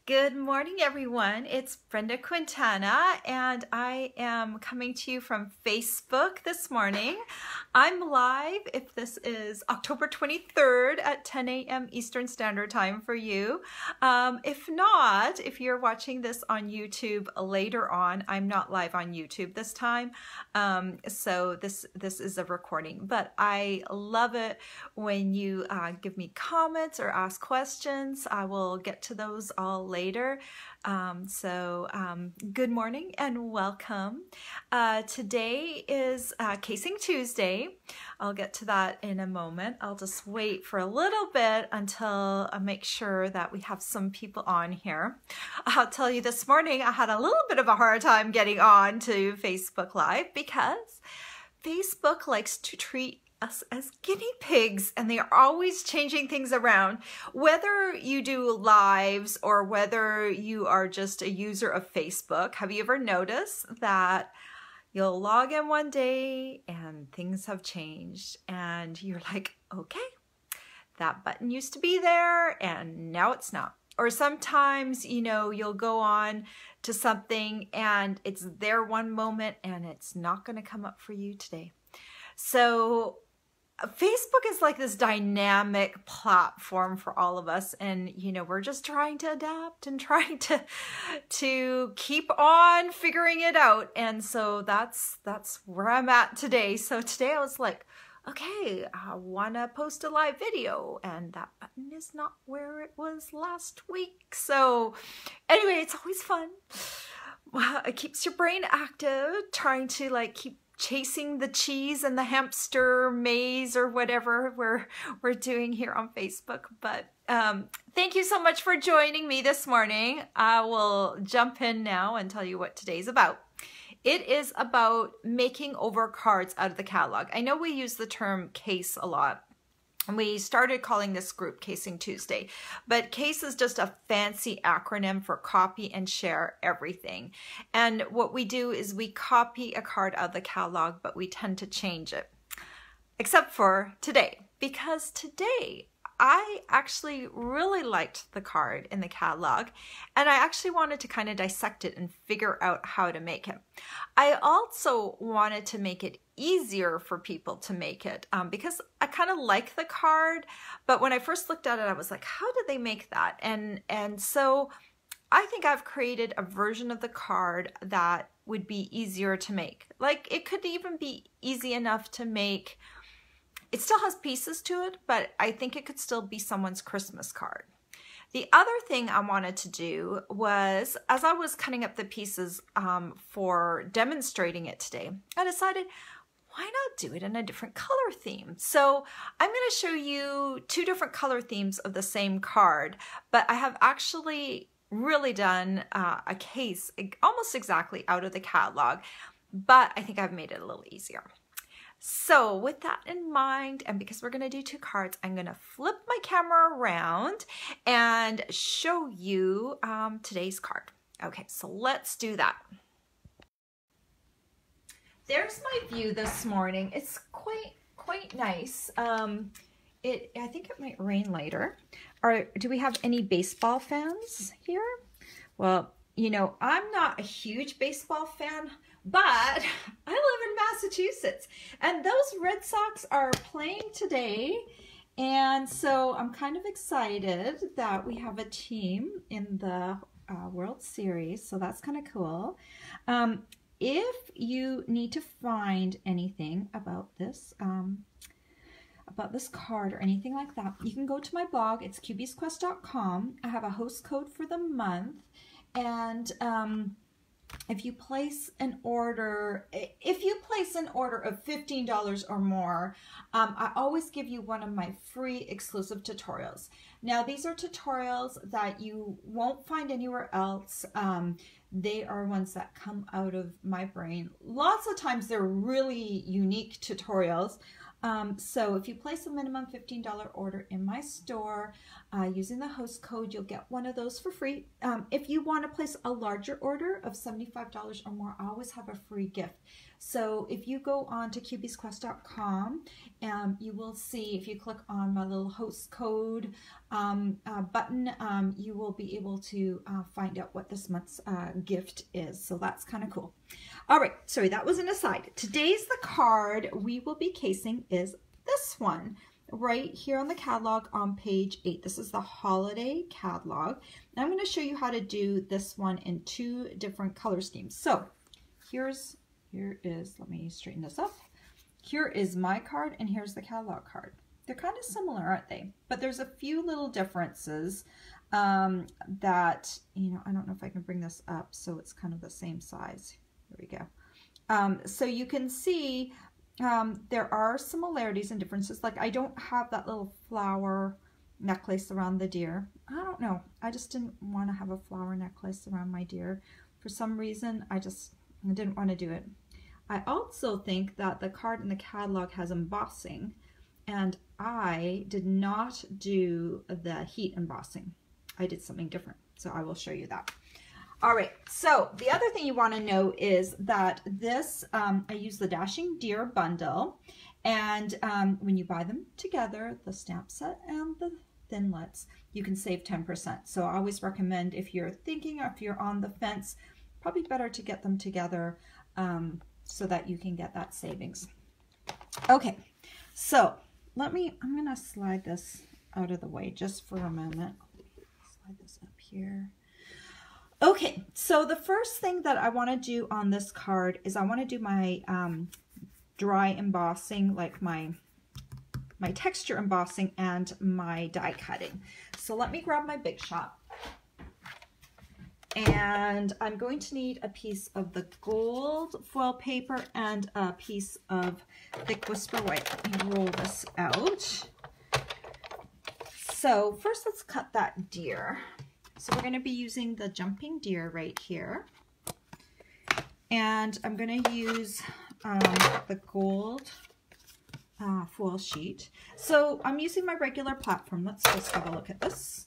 Good morning, everyone. It's Brenda Quintana, and I am coming to you from Facebook this morning. I'm live if this is October 23rd at 10 a.m. Eastern Standard Time for you. If not, if you're watching this on YouTube later on, I'm not live on YouTube this time, so this is a recording. But I love it when you give me comments or ask questions. I will get to those all later. Good morning and welcome. Today is Casing Tuesday. I'll get to that in a moment. I'll just wait for a little bit until I make sure that we have some people on here. I'll tell you, this morning I had a little bit of a hard time getting on to Facebook Live because Facebook likes to treat us as guinea pigs, and they are always changing things around. Whether you do lives or whether you are just a user of Facebook, have you ever noticed that you'll log in one day and things have changed and you're like, okay, that button used to be there and now it's not. Or sometimes, you know, you'll go on to something and it's there one moment and it's not going to come up for you today. So Facebook is like this dynamic platform for all of us, and you know, we're just trying to adapt and trying to keep on figuring it out. And so that's where I'm at today. So today I was like, okay, I want to post a live video, and that button is not where it was last week. So anyway, it's always fun. It keeps your brain active, trying to like keep chasing the cheese and the hamster maze or whatever we're doing here on Facebook. But thank you so much for joining me this morning. I will jump in now and tell you what today's about. It is about making over cards out of the catalog. I know we use the term case a lot, and we started calling this group Casing Tuesday, but CASE is just a fancy acronym for copy and share everything. And what we do is we copy a card out of the catalog, but we tend to change it. Except for today, because today I actually really liked the card in the catalog, and I actually wanted to kind of dissect it and figure out how to make it. I also wanted to make it easier for people to make it because I kind of like the card, but when I first looked at it, I was like, how did they make that? And so I think I've created a version of the card that would be easier to make. Like, it could even be easy enough to make. It still has pieces to it, but I think it could still be someone's Christmas card. The other thing I wanted to do was, as I was cutting up the pieces for demonstrating it today, I decided, why not do it in a different color theme? So I'm going to show you two different color themes of the same card, but I have actually really done a case almost exactly out of the catalog, but I think I've made it a little easier. So with that in mind, and because we're going to do two cards, I'm going to flip my camera around and show you today's card. Okay, so let's do that. There's my view this morning. It's quite nice. I think it might rain later. Or do we have any baseball fans here? Well, you know, I'm not a huge baseball fan, but I live in Massachusetts, and those Red Sox are playing today, and so I'm kind of excited that we have a team in the World Series, so that's kind of cool. If you need to find anything about this card or anything like that, you can go to my blog. It's QBsQuest.com. I have a host code for the month, and if you place an order of $15 or more, I always give you one of my free exclusive tutorials. Now, these are tutorials that you won't find anywhere else. They are ones that come out of my brain. Lots of times they're really unique tutorials. So if you place a minimum $15 order in my store using the host code, you'll get one of those for free. If you want to place a larger order of $75 or more, I always have a free gift. So if you go on to cubiesquest.com, you will see, if you click on my little host code button, you will be able to find out what this month's gift is. So that's kind of cool. All right, sorry, that was an aside. Today's the card we will be casing is this one right here on the catalog on page 8. This is the holiday catalog. And I'm going to show you how to do this one in 2 different color schemes. So here is, let me straighten this up. Here is my card and here's the catalog card. They're kind of similar, aren't they? But there's a few little differences that, you know, I don't know if I can bring this up so it's kind of the same size. There we go. So you can see there are similarities and differences. Like I don't have that little flower necklace around the deer. I don't know. I just didn't want to have a flower necklace around my deer. For some reason, I didn't want to do it. I also think that the card in the catalog has embossing, and I did not do the heat embossing. I did something different, so I will show you that. All right, so the other thing you want to know is that this, I use the Dashing Deer bundle, and when you buy them together, the stamp set and the thinlits, you can save 10%. So I always recommend, if you're thinking or if you're on the fence, probably better to get them together so that you can get that savings. Okay, so I'm gonna slide this out of the way just for a moment. Slide this up here. Okay, so the first thing that I want to do on this card is I want to do my dry embossing, like my texture embossing and my die cutting. So let me grab my Big Shot. And I'm going to need a piece of the gold foil paper and a piece of thick Whisper White. Let me roll this out. So first let's cut that deer. So we're going to be using the jumping deer right here. And I'm going to use the gold foil sheet. So I'm using my regular platform. Let's just have a look at this.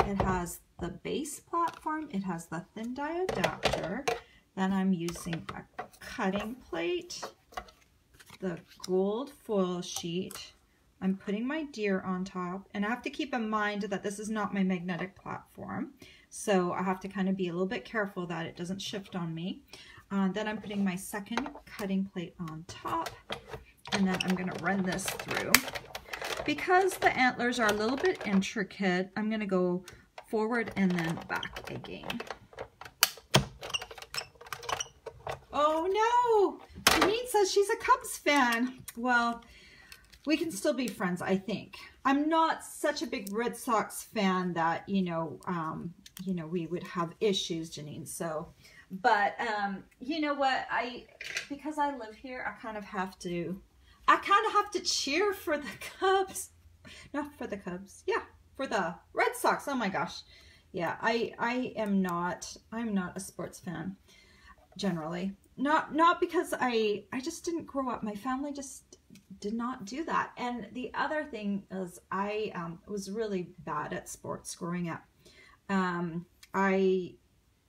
It has the base platform. It has the thin die adapter. Then I'm using a cutting plate, the gold foil sheet. I'm putting my deer on top, and I have to keep in mind that this is not my magnetic platform, so I have to kind of be a little bit careful that it doesn't shift on me. Then I'm putting my second cutting plate on top, and then I'm going to run this through. Because the antlers are a little bit intricate, I'm going to go forward and then back again. Oh no! Janine says she's a Cubs fan. Well, we can still be friends, I think. I'm not such a big Red Sox fan that, you know, we would have issues, Janine. So, but, you know what? Because I live here, I kind of have to cheer for the Cubs. Not for the Cubs. Yeah, for the Red Sox. Oh my gosh. Yeah, I'm not a sports fan, generally. Not because I just didn't grow up. My family just did not do that. And the other thing is I was really bad at sports growing up. I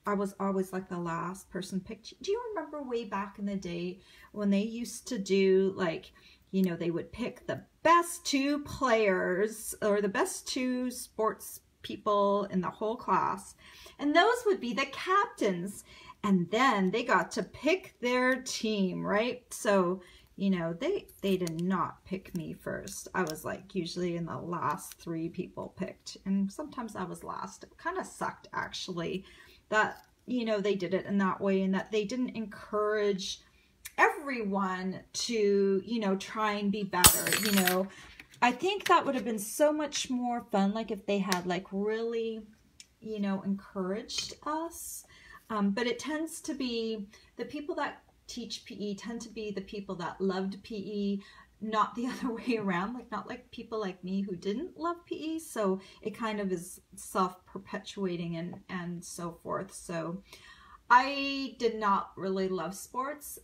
was always like the last person picked. Do you remember way back in the day when they used to do, like, you know, they would pick the best 2 players or the best 2 sports people in the whole class, and those would be the captains, and then they got to pick their team, right? So, you know, they did not pick me first. I was like usually in the last 3 people picked, and sometimes I was last. It kind of sucked, actually, that, you know, they did it in that way, and that they didn't encourage everyone to, you know, try and be better. You know, I think that would have been so much more fun, like if they had like really, you know, encouraged us. But it tends to be the people that teach PE tend to be the people that loved PE, not the other way around, like not like people like me who didn't love PE. So it kind of is self-perpetuating and so forth. So I did not really love sports,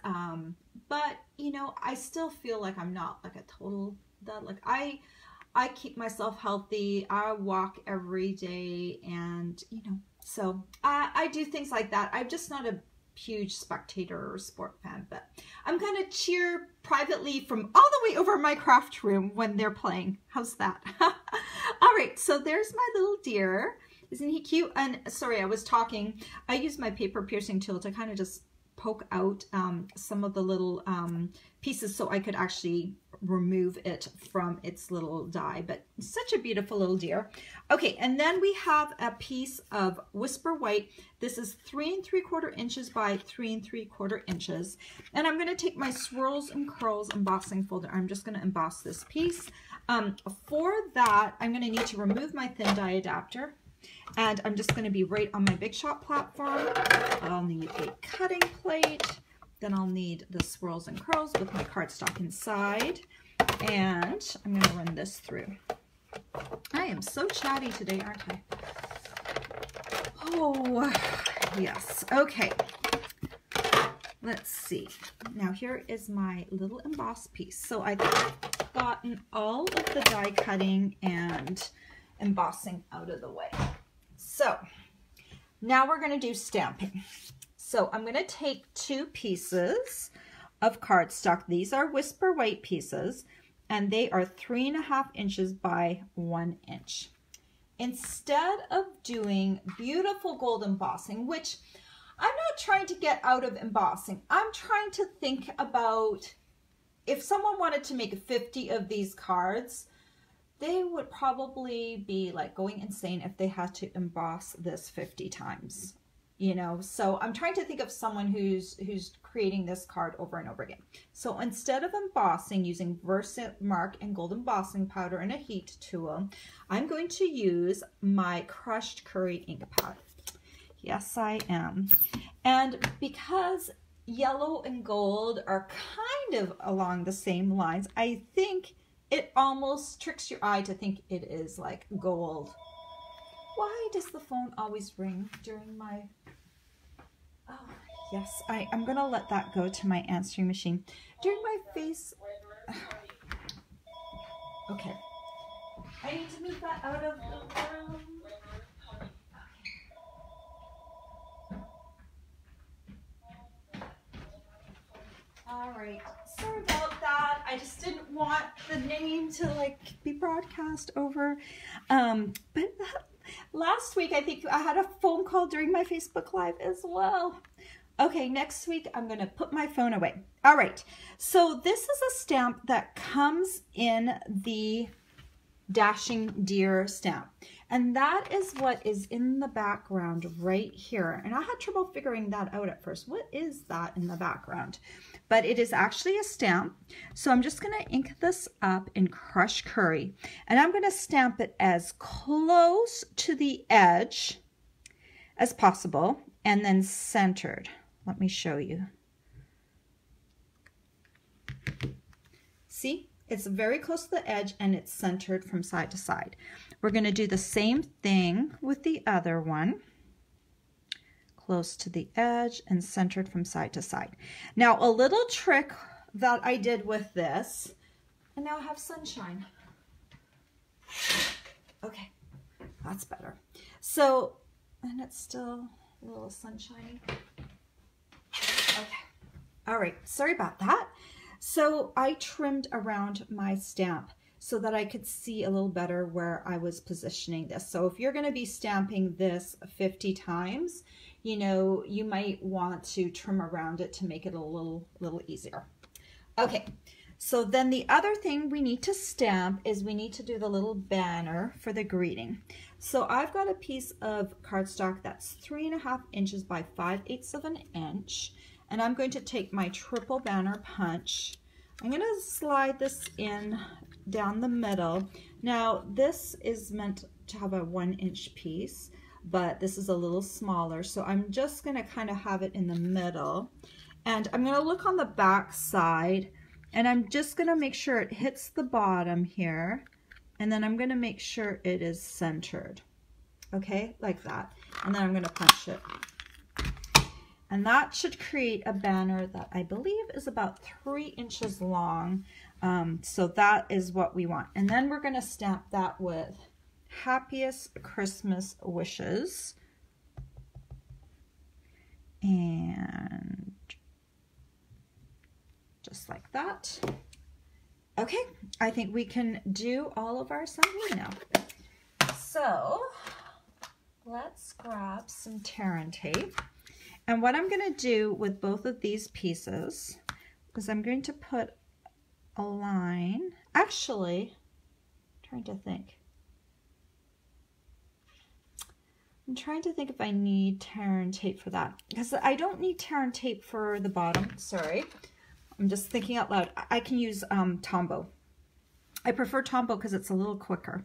but you know, I still feel like I'm not like a total dud. Like I keep myself healthy. I walk every day, and you know, so I do things like that. I'm just not a huge spectator or sport fan, but I'm going to cheer privately from all the way over my craft room when they're playing. How's that? All right, so there's my little deer. Isn't he cute? And sorry, I was talking. I used my paper piercing tool to kind of just poke out some of the little pieces so I could actually remove it from its little die, but such a beautiful little deer. Okay, and then we have a piece of Whisper White. This is 3 3/4 inches by 3 3/4 inches. And I'm gonna take my Swirls and Curls embossing folder. I'm just gonna emboss this piece. For that, I'm gonna need to remove my thin die adapter. And I'm just gonna be right on my Big Shot platform. I'll need a cutting plate. Then I'll need the Swirls and Curls with my cardstock inside. And I'm going to run this through. I am so chatty today, aren't I? Oh, yes. Okay. Let's see. Now here is my little embossed piece. So I've gotten all of the die cutting and embossing out of the way. So now we're going to do stamping. So I'm going to take 2 pieces of cardstock. These are Whisper White pieces, and they are 3 1/2 inches by 1 inch. Instead of doing beautiful gold embossing, which I'm not trying to get out of embossing, I'm trying to think about if someone wanted to make 50 of these cards, they would probably be like going insane if they had to emboss this 50 times. You know, so I'm trying to think of someone who's creating this card over and over again. So instead of embossing using Versamark and gold embossing powder and a heat tool, I'm going to use my crushed curry ink pad. Yes, I am. And because yellow and gold are kind of along the same lines, I think it almost tricks your eye to think it is like gold. Why does the phone always ring during my... Oh, yes, I'm going to let that go to my answering machine. During my face... Okay. I need to move that out of the room. All right. Sorry about that. I just didn't want the name to like be broadcast over. But last week, I think I had a phone call during my Facebook Live as well. Okay, next week, I'm going to put my phone away. All right, so this is a stamp that comes in the Dashing Deer stamp. And that is what is in the background right here. And I had trouble figuring that out at first. What is that in the background? But it is actually a stamp. So I'm just going to ink this up in Crushed Curry. And I'm going to stamp it as close to the edge as possible and then centered. Let me show you. See? It's very close to the edge and it's centered from side to side. We're going to do the same thing with the other one. Close to the edge and centered from side to side. Now a little trick that I did with this, and now I have sunshine. Okay, that's better. So, and it's still a little sunshiny. Okay, all right, sorry about that. So I trimmed around my stamp so that I could see a little better where I was positioning this. So if you're going to be stamping this 50 times, you know, you might want to trim around it to make it a little easier. Okay, so then the other thing we need to stamp is we need to do the little banner for the greeting. So I've got a piece of cardstock that's 3 1/2 inches by 5/8 of an inch. And I'm going to take my triple banner punch. I'm going to slide this in down the middle. Now this is meant to have a 1-inch piece, but this is a little smaller. So I'm just going to kind of have it in the middle. And I'm going to look on the back side and I'm just going to make sure it hits the bottom here. And then I'm going to make sure it is centered. Okay, like that. And then I'm going to punch it. And that should create a banner that I believe is about 3 inches long. So that is what we want. And then we're going to stamp that with Happiest Christmas Wishes. And just like that. Okay, I think we can do all of our assembly now. So let's grab some tear and tape. And what I'm going to do with both of these pieces is I'm going to put a line. Actually, I'm trying to think if I need tear and tape for that, because I don't need tear and tape for the bottom. Sorry, I'm just thinking out loud. I can use Tombow. I prefer Tombow because it's a little quicker.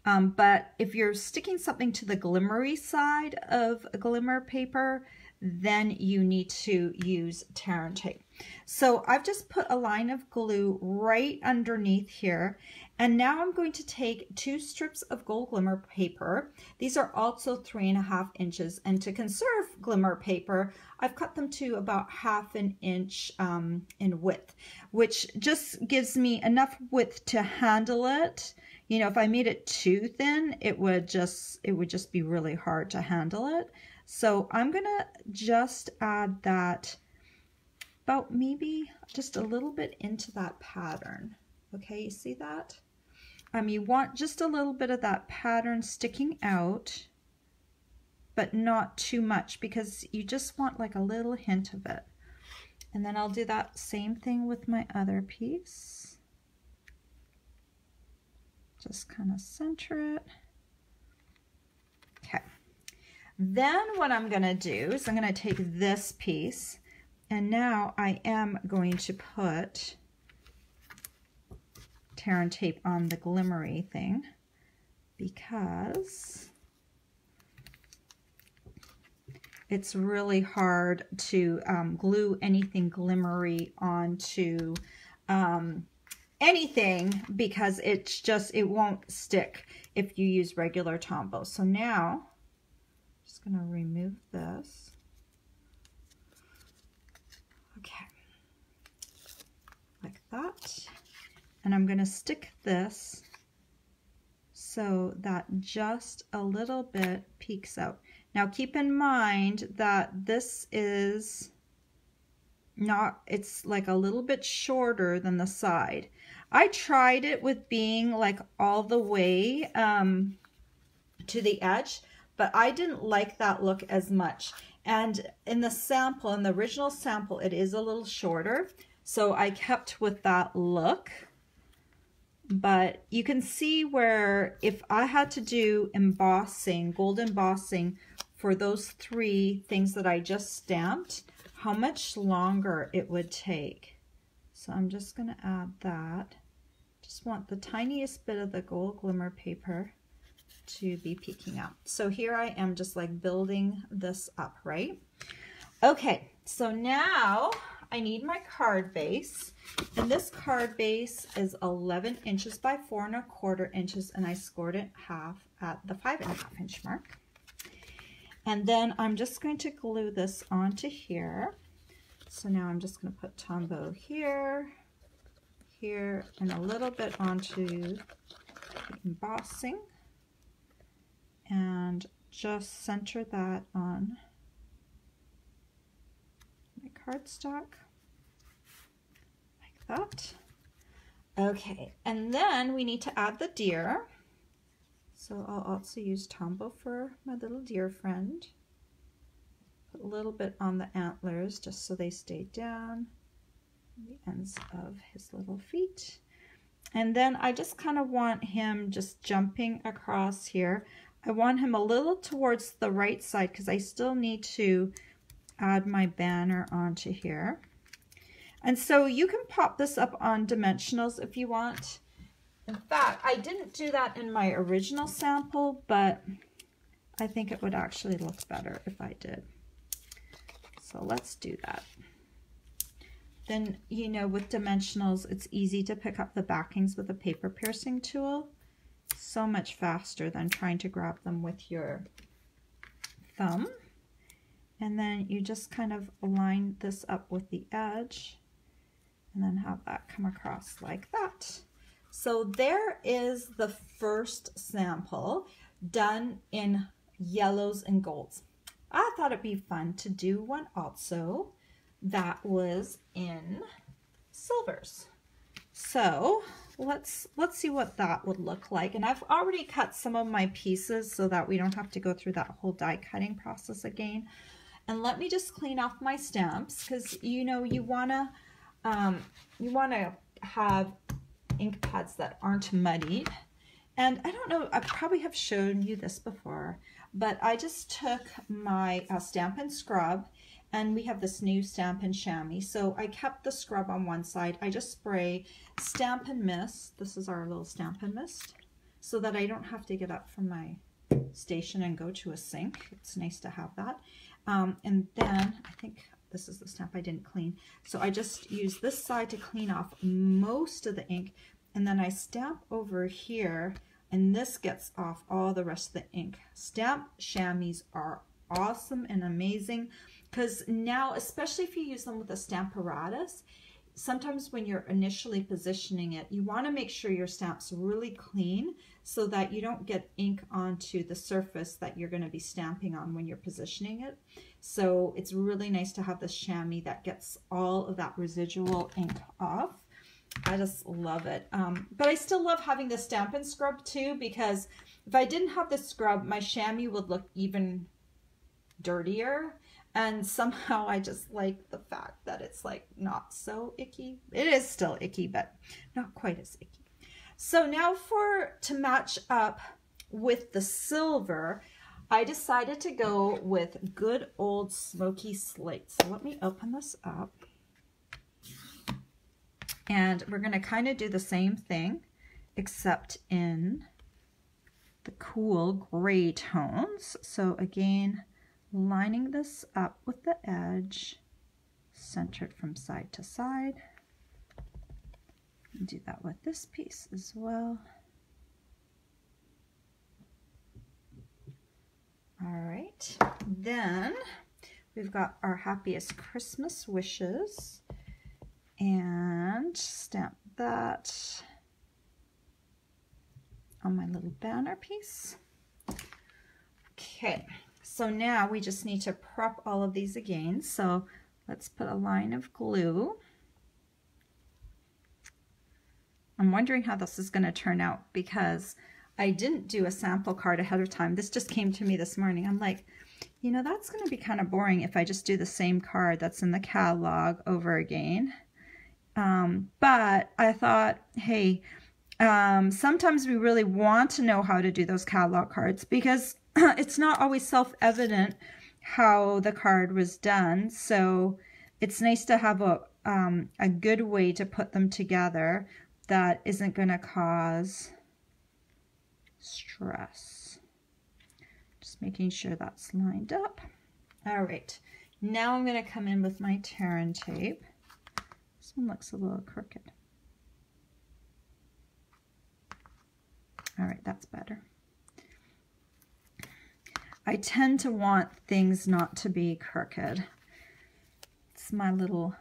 But if you're sticking something to the glimmery side of a glimmer paper, then you need to use tear and tape. So I've just put a line of glue right underneath here, and now I'm going to take 2 strips of gold glimmer paper. These are also 3.5 inches, and to conserve glimmer paper, I've cut them to about 1/2 inch in width, which just gives me enough width to handle it. You know, if I made it too thin, it would just be really hard to handle it. So I'm gonna just add that about maybe just a little bit into that pattern. Okay, you see that? You want just a little bit of that pattern sticking out, but not too much, because you just want like a little hint of it. And then I'll do that same thing with my other piece. Just kind of center it. Okay. Then what I'm going to do is I'm going to take this piece, and now I am going to put tear and tape on the glimmery thing, because it's really hard to glue anything glimmery onto anything, because it won't stick if you use regular Tombow. So now I'm just going to remove this. Okay, like that. And I'm going to stick this so that just a little bit peeks out. Now keep in mind that this is not, it's like a little bit shorter than the side. I tried it with being like all the way to the edge, but I didn't like that look as much. And in the sample, in the original sample, it is a little shorter. So I kept with that look. But you can see where if I had to do embossing, gold embossing for those 3 things that I just stamped, how much longer it would take. So I'm just going to add that. Just want the tiniest bit of the gold glimmer paper to be peeking out. So here I am just like building this up, right? Okay, so now I need my card base, and this card base is 11 inches by 4¼ inches, and I scored it half at the 5.5 inch mark. And then I'm just going to glue this onto here. So now I'm just going to put Tombow here, here, and a little bit onto the embossing, and just center that on my cardstock like that. Okay, and then we need to add the deer. So I'll also use Tombow for my little deer friend. Put a little bit on the antlers just so they stay down, the ends of his little feet. And then I just kind of want him just jumping across here. I want him a little towards the right side because I still need to add my banner onto here. And so you can pop this up on dimensionals if you want. In fact, I didn't do that in my original sample, but I think it would actually look better if I did. So let's do that. Then, you know, with dimensionals, it's easy to pick up the backings with a paper piercing tool. So much faster than trying to grab them with your thumb. And then you just kind of line this up with the edge and then have that come across like that. So there is the first sample done in yellows and golds. I thought it'd be fun to do one also that was in silvers. So let's see what that would look like. And I've already cut some of my pieces so that we don't have to go through that whole die cutting process again. And let me just clean off my stamps, because you know you wanna have ink pads that aren't muddied. And I don't know, I probably have shown you this before, but I just took my Stampin' Scrub, and we have this new Stampin' Chamois. So I kept the scrub on one side. I just spray Stampin' Mist. This is our little Stampin' Mist, so that I don't have to get up from my station and go to a sink. It's nice to have that. And then I think this is the stamp I didn't clean. So I just use this side to clean off most of the ink, and then I stamp over here, and this gets off all the rest of the ink. Stamp chamois are awesome and amazing, because now, especially if you use them with a Stamparatus, sometimes when you're initially positioning it, you want to make sure your stamp's really clean so that you don't get ink onto the surface that you're going to be stamping on when you're positioning it. So it's really nice to have the chamois that gets all of that residual ink off. I just love it. But I still love having the Stampin' Scrub too, because if I didn't have the scrub, my chamois would look even dirtier. And somehow I just like the fact that it's like not so icky. It is still icky, but not quite as icky. So now to match up with the silver, I decided to go with good old smoky slate. So let me open this up. And we're going to kind of do the same thing, except in the cool gray tones. So again, lining this up with the edge, centered from side to side. And do that with this piece as well. All right, then we've got our happiest Christmas wishes, and stamp that on my little banner piece. Okay. So now we just need to prep all of these again. So let's put a line of glue. I'm wondering how this is going to turn out, because I didn't do a sample card ahead of time. This just came to me this morning. I'm like, you know, that's going to be kind of boring if I just do the same card that's in the catalog over again. But I thought, hey, sometimes we really want to know how to do those catalog cards, because it's not always self-evident how the card was done. So it's nice to have a good way to put them together that isn't going to cause stress. Just making sure that's lined up. All right, now I'm going to come in with my Terran tape. This one looks a little crooked. All right, that's better. I tend to want things not to be crooked. It's my little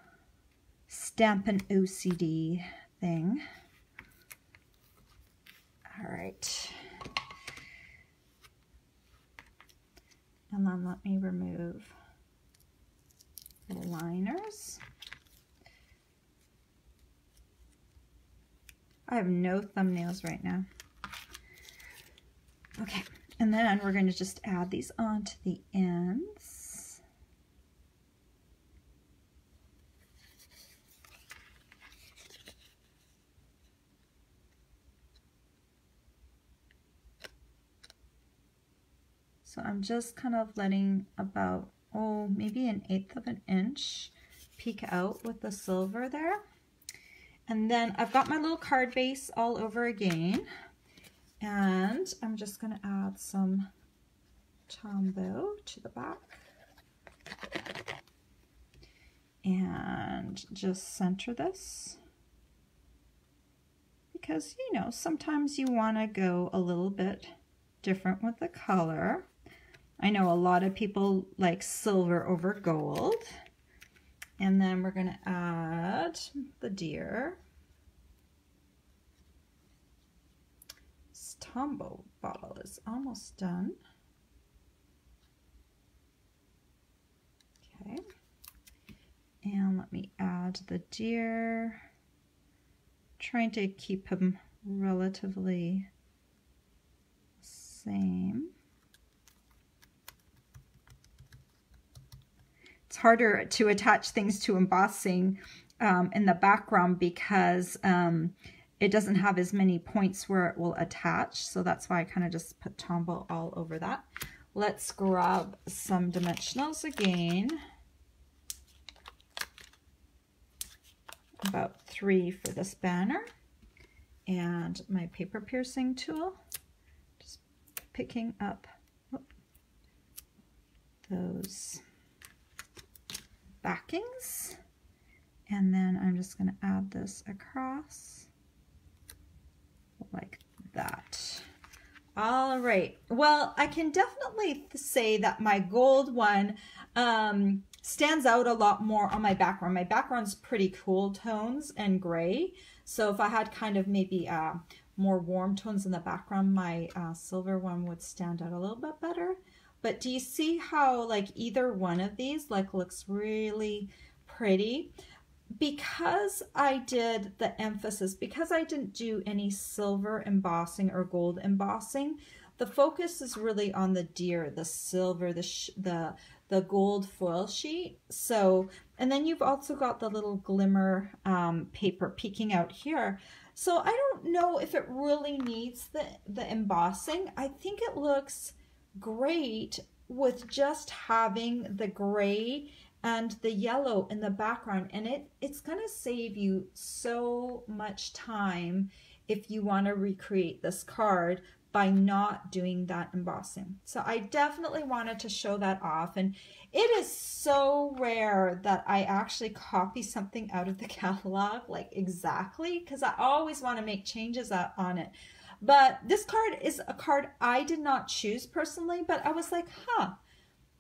Stampin' OCD thing. All right. And then let me remove the liners. I have no thumbnails right now. Okay, and then we're going to just add these onto the ends. So I'm just kind of letting about, oh, maybe 1/8 of an inch peek out with the silver there. And then I've got my little card base all over again. And I'm just going to add some Tombow to the back. And just center this. Because, you know, sometimes you want to go a little bit different with the color. I know a lot of people like silver over gold. And then we're going to add the deer. Tombow bottle is almost done. add the deer. Trying to keep him relatively same. It's harder to attach things to embossing in the background because it doesn't have as many points where it will attach. So that's why I kind of just put Tombow all over that. Let's grab some dimensionals again. About 3 for this banner. And my paper piercing tool. Just picking up those backings. And then I'm just going to add this across like that. All right. Well, I can definitely say that my gold one stands out a lot more on my background. My background's pretty cool tones and gray. So if I had kind of maybe more warm tones in the background, my silver one would stand out a little bit better. But do you see how like either one of these like looks really pretty? Because I did the emphasis, because I didn't do any silver embossing or gold embossing, the focus is really on the deer, the silver, the gold foil sheet. So, and then you've also got the little glimmer paper peeking out here. So I don't know if it really needs the embossing. I think it looks great with just having the gray and the yellow in the background, and it's going to save you so much time if you want to recreate this card by not doing that embossing. So I definitely wanted to show that off, and it is so rare that I actually copy something out of the catalog like exactly, because I always want to make changes on it. But this card is a card I did not choose personally, but I was like, huh,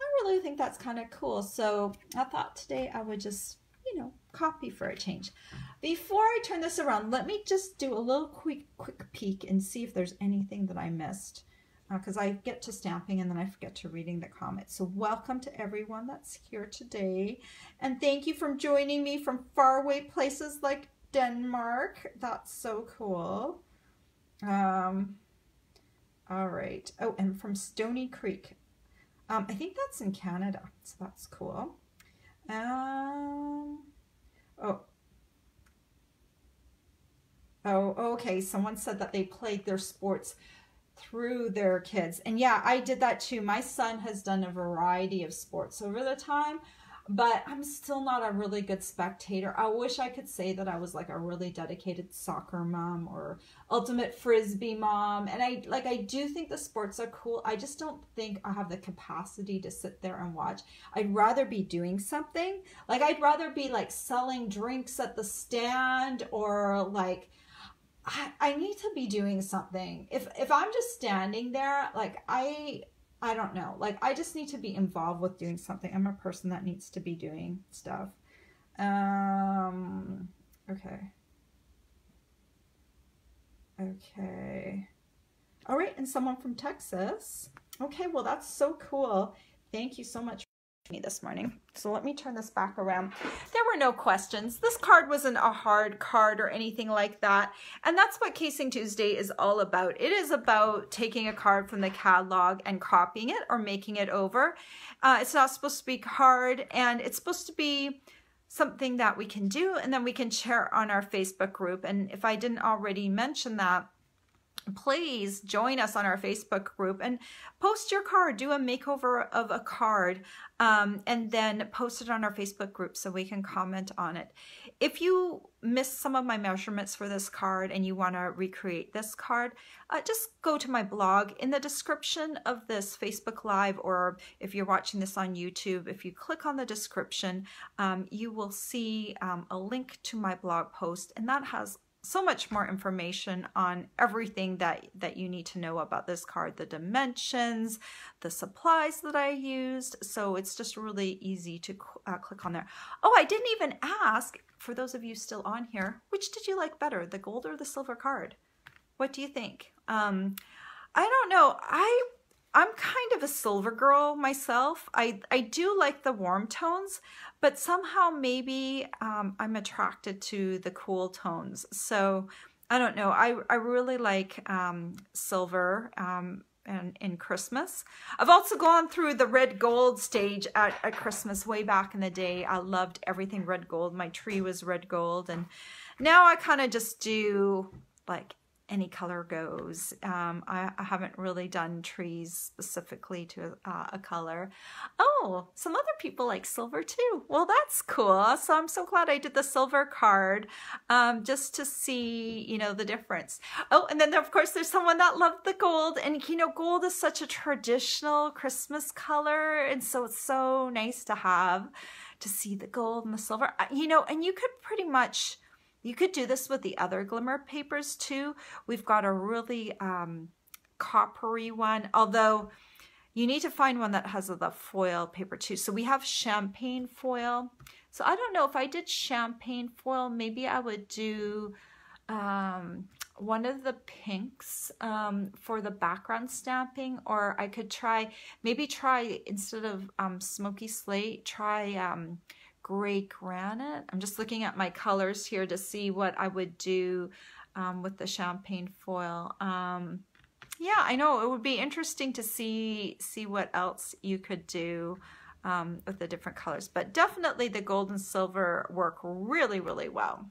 I really think that's kind of cool. So I thought today I would just, you know, copy for a change. Before I turn this around, let me just do a little quick peek and see if there's anything that I missed. Because I get to stamping and then I forget to reading the comments. So welcome to everyone that's here today. And thank you for joining me from faraway places like Denmark. That's so cool. All right. Oh, and from Stony Creek. I think that's in Canada, so that's cool. Okay. Someone said that they played their sports through their kids. And yeah, I did that too. My son has done a variety of sports over the time, but I'm still not a really good spectator. I wish I could say that I was like a really dedicated soccer mom or ultimate frisbee mom. And I do think the sports are cool. I just don't think I have the capacity to sit there and watch. I'd rather be doing something. Like I'd rather be like selling drinks at the stand, or like I need to be doing something. If I'm just standing there, like I don't know. Like, I just need to be involved with doing something. I'm a person that needs to be doing stuff. Okay. Okay. All right, and someone from Texas. Okay, well, that's so cool. Thank you so much for me this morning. So let me turn this back around. There were no questions. This card wasn't a hard card or anything like that. And that's what Casing Tuesday is all about. It is about taking a card from the catalog and copying it or making it over. It's not supposed to be hard, and it's supposed to be something that we can do and then we can share on our Facebook group. And if I didn't already mention that, please join us on our Facebook group and post your card, do a makeover of a card, and then post it on our Facebook group so we can comment on it. If you missed some of my measurements for this card and you want to recreate this card, just go to my blog. In the description of this Facebook Live, or if you're watching this on YouTube, if you click on the description, you will see a link to my blog post, and that has so much more information on everything that you need to know about this card, the dimensions, the supplies that I used. So it's just really easy to click on there. Oh, I didn't even ask, for those of you still on here, which did you like better, the gold or the silver card? What do you think? I don't know. I I'm kind of a silver girl myself. I do like the warm tones, but somehow maybe I'm attracted to the cool tones. So I don't know. I really like silver and in Christmas. I've also gone through the red gold stage at Christmas way back in the day. I loved everything red gold. My tree was red gold, and now I kind of just do like any color goes. I haven't really done trees specifically to a color. Oh, some other people like silver too. Well, that's cool. So I'm so glad I did the silver card just to see, you know, the difference. Oh, and then of course there's someone that loved the gold, and you know, gold is such a traditional Christmas color, and so it's so nice to have to see the gold and the silver. You know, and you could pretty much, you could do this with the other glimmer papers too. We've got a really coppery one, although you need to find one that has the foil paper too. So we have champagne foil. So I don't know if I did champagne foil, maybe I would do one of the pinks for the background stamping, or I could maybe try instead of smoky slate, try gray granite. I'm just looking at my colors here to see what I would do with the champagne foil. Yeah, I know it would be interesting to see what else you could do with the different colors, but definitely the gold and silver work really, really well.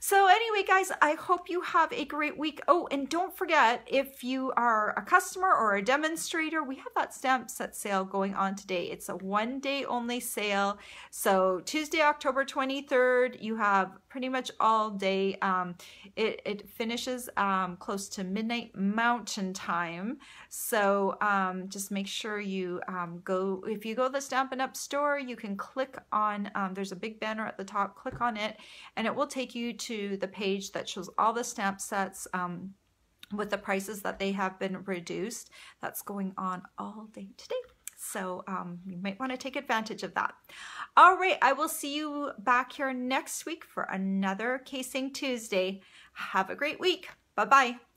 So anyway, guys, I hope you have a great week. Oh, and don't forget, if you are a customer or a demonstrator, we have that stamp set sale going on today. It's a one-day only sale. So Tuesday, October 23rd, you have pretty much all day. It finishes close to midnight Mountain Time. So just make sure you go, if you go to the Stampin' Up store, you can click on, there's a big banner at the top, click on it, and it will take you to the page that shows all the stamp sets with the prices that they have been reduced. That's going on all day today. So you might want to take advantage of that. All right, I will see you back here next week for another Casing Tuesday. Have a great week. Bye-bye.